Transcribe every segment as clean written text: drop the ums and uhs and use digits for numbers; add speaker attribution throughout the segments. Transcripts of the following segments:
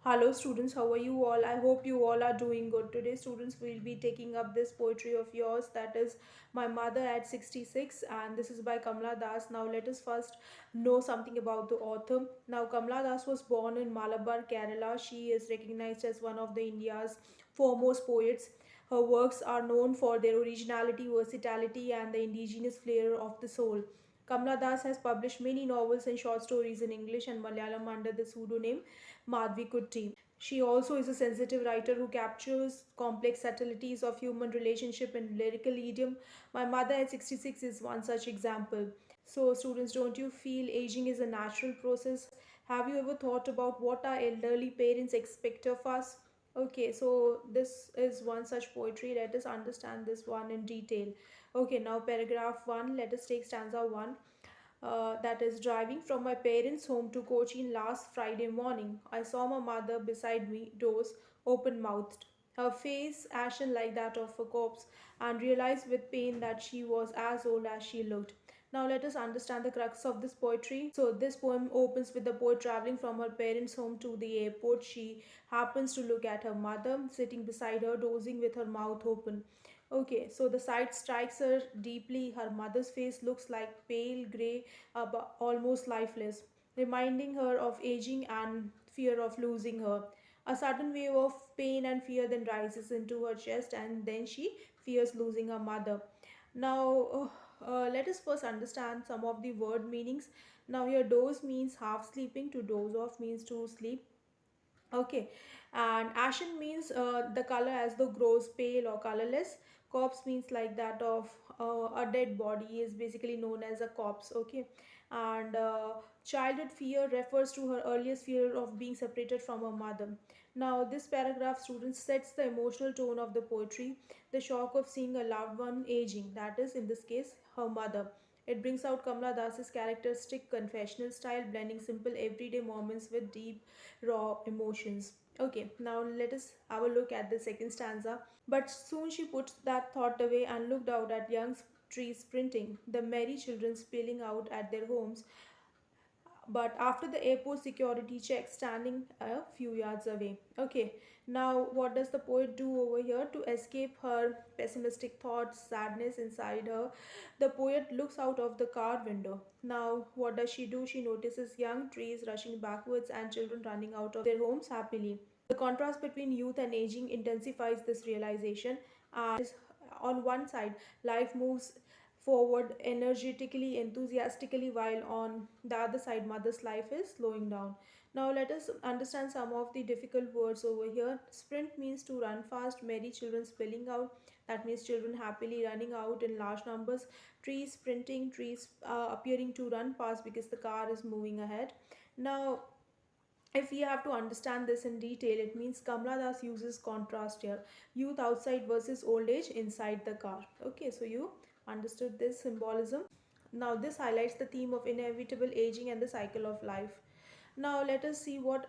Speaker 1: Hello students, how are you all? I hope you all are doing good. Today students will be taking up this poetry of yours, that is My Mother at 66, and this is by Kamla Das. Now let us first know something about the author. Now Kamla Das was born in Malabar, Kerala. She is recognized as one of the India's foremost poets. Her works are known for their originality, versatility and the indigenous flair of the soul. Kamla Das has published many novels and short stories in English and Malayalam under the pseudonym Madhvi Kutty. She also is a sensitive writer who captures complex subtleties of human relationship in lyrical idiom. My Mother at 66 is one such example. So, students, don't you feel aging is a natural process? Have you ever thought about what our elderly parents expect of us? Okay, so this is one such poetry. Let us understand this one in detail. Okay, now paragraph 1. Let us take stanza 1. That is, driving from my parents' home to Cochin last Friday morning, I saw my mother beside me, doors open mouthed, her face ashen like that of a corpse, and realized with pain that she was as old as she looked. Now, let us understand the crux of this poetry. So, this poem opens with the poet traveling from her parents' home to the airport. She happens to look at her mother sitting beside her, dozing with her mouth open. Okay, so the sight strikes her deeply. Her mother's face looks like pale grey, almost lifeless, reminding her of aging and fear of losing her. A sudden wave of pain and fear then rises into her chest, and then she fears losing her mother. Now, let us first understand some of the word meanings. Now, here, doze means half sleeping, to doze off means to sleep. Okay, and ashen means the color as though grows pale or colorless. Corpse means like that of a dead body is basically known as a corpse. Okay, and childhood fear refers to her earliest fear of being separated from her mother. Now, this paragraph, students, sets the emotional tone of the poetry. The shock of seeing a loved one aging, that is, in this case, her mother. It brings out Kamla Das's characteristic confessional style, blending simple everyday moments with deep, raw emotions. Okay, now let us have a look at the second stanza. But soon she put that thought away and looked out at young trees sprinting, the merry children spilling out at their homes, but after the airport security check standing a few yards away. Okay, now what does the poet do over here to escape her pessimistic thoughts, sadness inside her? The poet looks out of the car window. Now what does she do? She notices young trees rushing backwards and children running out of their homes happily. The contrast between youth and aging intensifies this realization, and on one side life moves forward energetically, enthusiastically, while on the other side, mother's life is slowing down. Now, let us understand some of the difficult words over here. Sprint means to run fast, merry children spilling out. That means children happily running out in large numbers. Trees sprinting, trees appearing to run fast because the car is moving ahead. Now, if we have to understand this in detail, it means Kamla Das uses contrast here. Youth outside versus old age inside the car. Okay, so you understood this symbolism. Now, this highlights the theme of inevitable aging and the cycle of life. Now, let us see what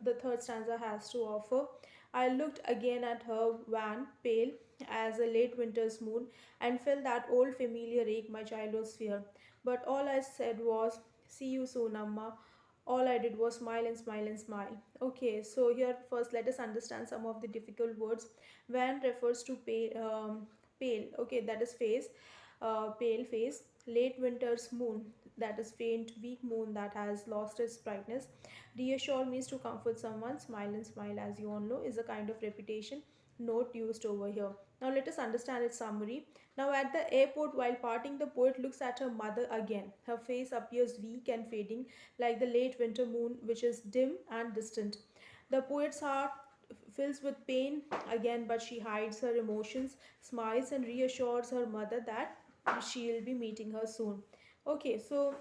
Speaker 1: the third stanza has to offer. I looked again at her wan, pale as a late winter's moon, and felt that old familiar ache my childhood fear. But all I said was, "See you soon, Amma." All I did was smile and smile and smile. Okay, so here first let us understand some of the difficult words. Wan refers to pale. Okay, that is face, pale face. Late winter's moon, that is faint, weak moon that has lost its brightness. Reassure means to comfort someone. Smile and smile, as you all know, is a kind of repetition note used over here. Now let us understand its summary. Now at the airport, while parting, the poet looks at her mother again. Her face appears weak and fading, like the late winter moon, which is dim and distant. The poet's heart fills with pain again, but she hides her emotions, smiles, and reassures her mother that she'll be meeting her soon. Okay, so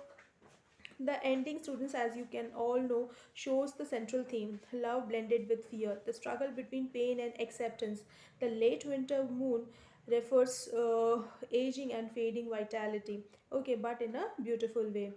Speaker 1: the ending, students, as you can all know, shows the central theme: love blended with fear, the struggle between pain and acceptance. The late winter moon refers aging and fading vitality. Okay, but in a beautiful way.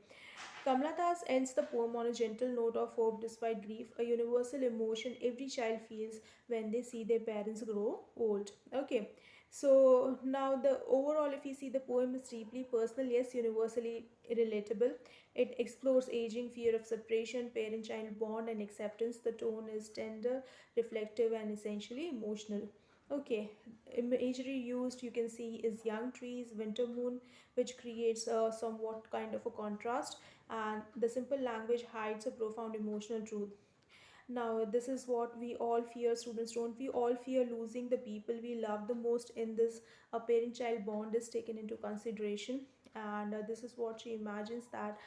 Speaker 1: Kamla Das ends the poem on a gentle note of hope despite grief, a universal emotion every child feels when they see their parents grow old. Okay, So now the overall, if you see, the poem is deeply personal, yes, universally relatable. It explores aging, fear of separation, parent-child bond, and acceptance. The tone is tender, reflective, and essentially emotional. Okay, imagery used, you can see, is young trees, winter moon, which creates a somewhat kind of a contrast, and the simple language hides a profound emotional truth. Now, this is what we all fear, students, don't we all fear losing the people we love the most in this parent child bond is taken into consideration. And this is what she imagines, that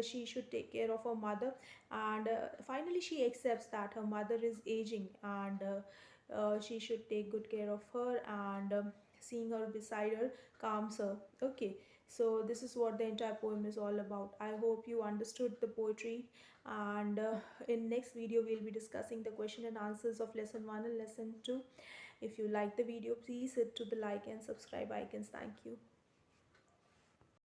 Speaker 1: she should take care of her mother, and finally she accepts that her mother is aging, and she should take good care of her, and seeing her beside her calms her. Okay, so this is what the entire poem is all about. I hope you understood the poetry, and in next video we'll be discussing the question and answers of lesson 1 and lesson 2. If you like the video, please hit to the like and subscribe icons. Thank you.